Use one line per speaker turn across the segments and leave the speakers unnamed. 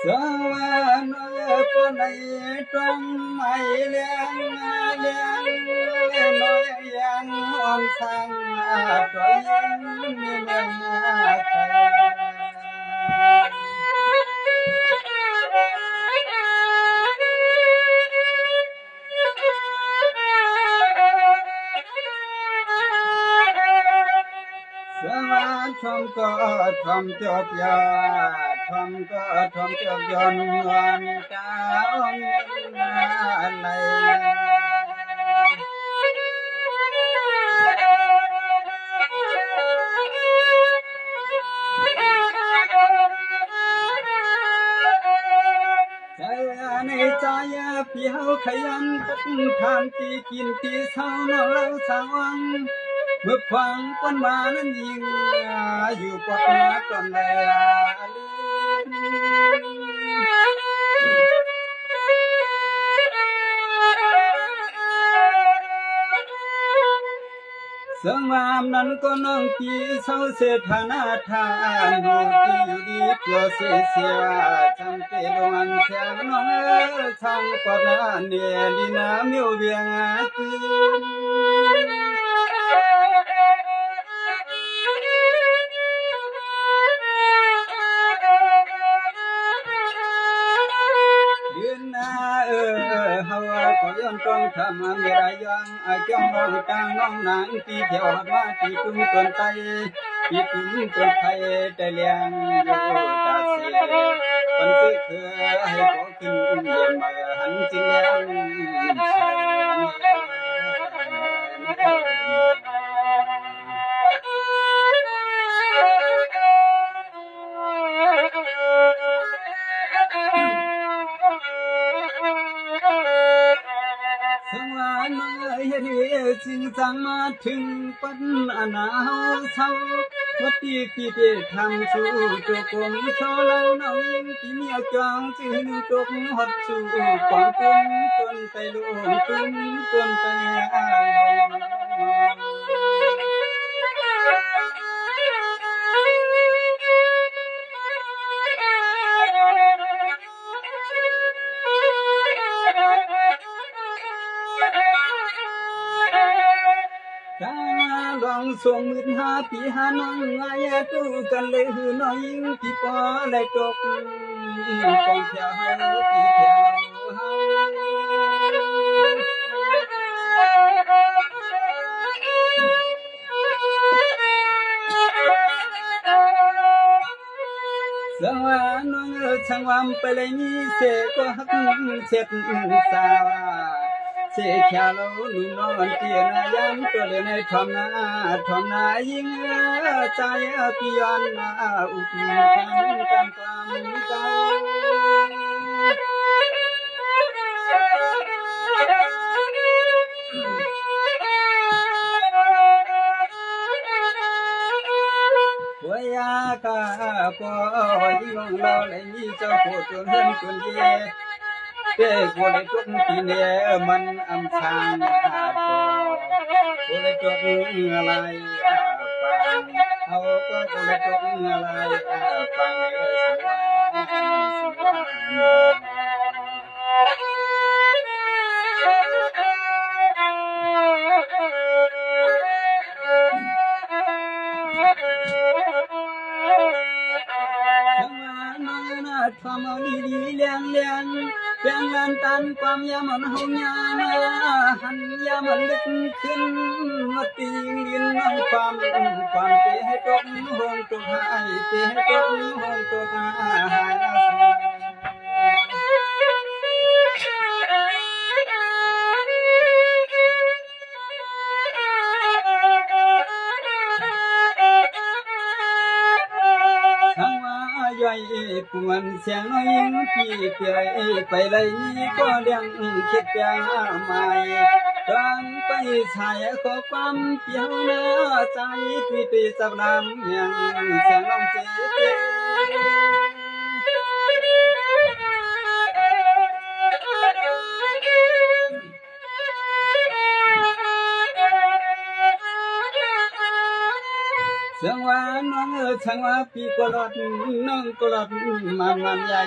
สวรรค์ปนในตรงไม่เลี้ยงเลี้ยงน้อยยังอ่อนสังตัวยิ่งมีเมืองใจสวรรค์ชมก็ชมจบยาชมก็ชมจบยนวันเจ้าอะไรในใจเปียวขยันตัดทานตีกินตีเศร้าเราสาวังเมื่อฟังก้นมานั้นยิงอยู่ปอดมาตอนแรสงวามนั้นก็น้องปีเศร้าเสถานาทานดูที่อยู่ดีเปียวเสียเสียจังเตลวันเสียงน้องช่างปอดนาเนียดีนาเมียวเวียงคืนก็ย้อนต้องทำไม่ได้ยังจ้องน้องกลางน้องนางตีเที่ยวหัดมาตีตุ้มต้นไทยตีตุ้มต้นไทยแต่เลี้ยงอยู่ตาเสียคนที่เคยให้พอขึ้นเยี่ยมมาหันจิเลี้ยงจริงจังมาถึงปัญหาเศร้าวัดที่พี่ได้ทำสู่ตัวกลมโชว์เล่าน้องยิ่งที่เมียจองจึงตกหดสู่ความตุ้มต้นไปลุงตุ้มต้นไปอาลลองส่งมือหาปีหาน้องไงดูกันเลยหือน้อยยิ่งที่ปอเลยตกกองเที่ยวปีเที่ยวสวรรค์น้องช่างวามไปเลยนี่เสก็หักเสร็จสาวเสียแค่เราลุ่มนอนเตียนยันตัวเลยในทอมนายิ่งใจปียอนอุปถัมภ์ความเก่าวยากาปอยลงเราเลยมีเจ้าโคตรเห็นคนเย่เด็กคนเลยจดที่เนี่ยมันอันทางคนเลยจดอะไรปังเขาก็คนเลยจดอะไรปังทำเอาดีเลี้ยงเปลี่ยนแลนตันความยามันหงยาหันยามันลึกขึ้นมาตีดินน้ำความเตะให้ตกห้องตกหายเตะให้ตกห้องตกหายย่อยปวนเสียงน้อยยิ่งพี่เปียไปเลยนี่ก็เลี้ยงคิดอย่างใหม่ดังไปชายขอความเปียวหน้าใจที่ปีสับน้ำยังเสียงน้องเจ๊เสียงว่าน้อง chẳng hoa pi cô lọt nông cô lọt man ya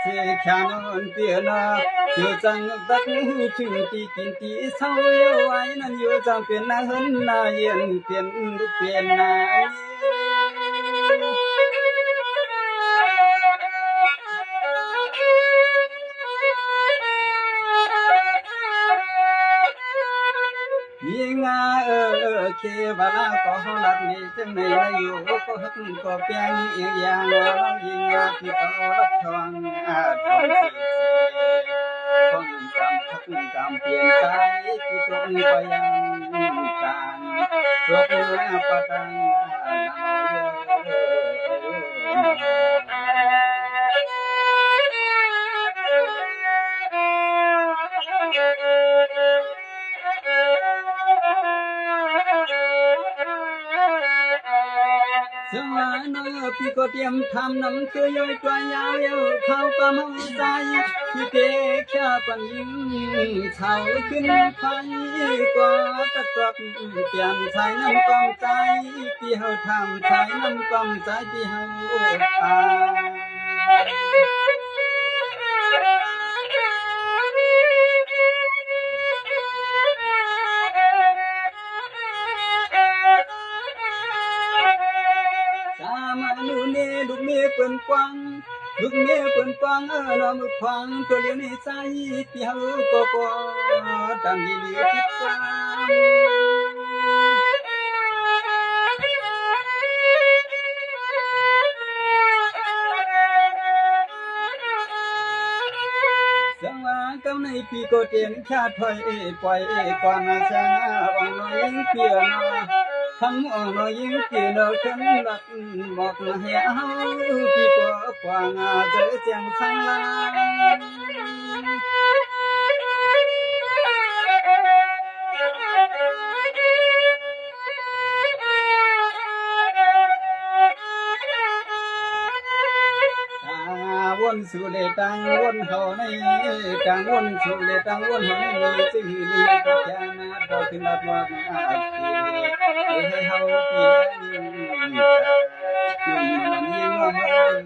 sẽ khả non tiền na yêu chẳng đất chừng tí sau yêu ai nó yêu chẳng tiền na hơn na yên tiền lúc tiền na khi bà la có lạt mi chân này là yêu có hất có bèn yêu giang nó yên thì có lấp thoáng thoáng không cảm tiền cái thì cũng có yang càng ruột nữa padang nó pi có tiêm tham nắm cơ yoi toa yao yao khao ca mong dài thì kê kia quan yếm thảo kinh phai qua tất tập tiền thái năm con trái pi hậu tham thái năm con trái pi hậu lúc mê quên quang nó mực khoang tôi liêu này sai thì hao có đàn gì liêu tiếp quang sáng câu này khi có tiền cha thôi quay quan sang bằng nói kia nó thắm nó yên kia nó chân lật một héo khi có quang dễ chẳng sang la quân sự lệ tăng quân hậu này tăng quân sự lệ tăng quân hậu này chỉ đi có cha na đôi khi lật loạn để hậu tiền nhưng mà nhiều hơn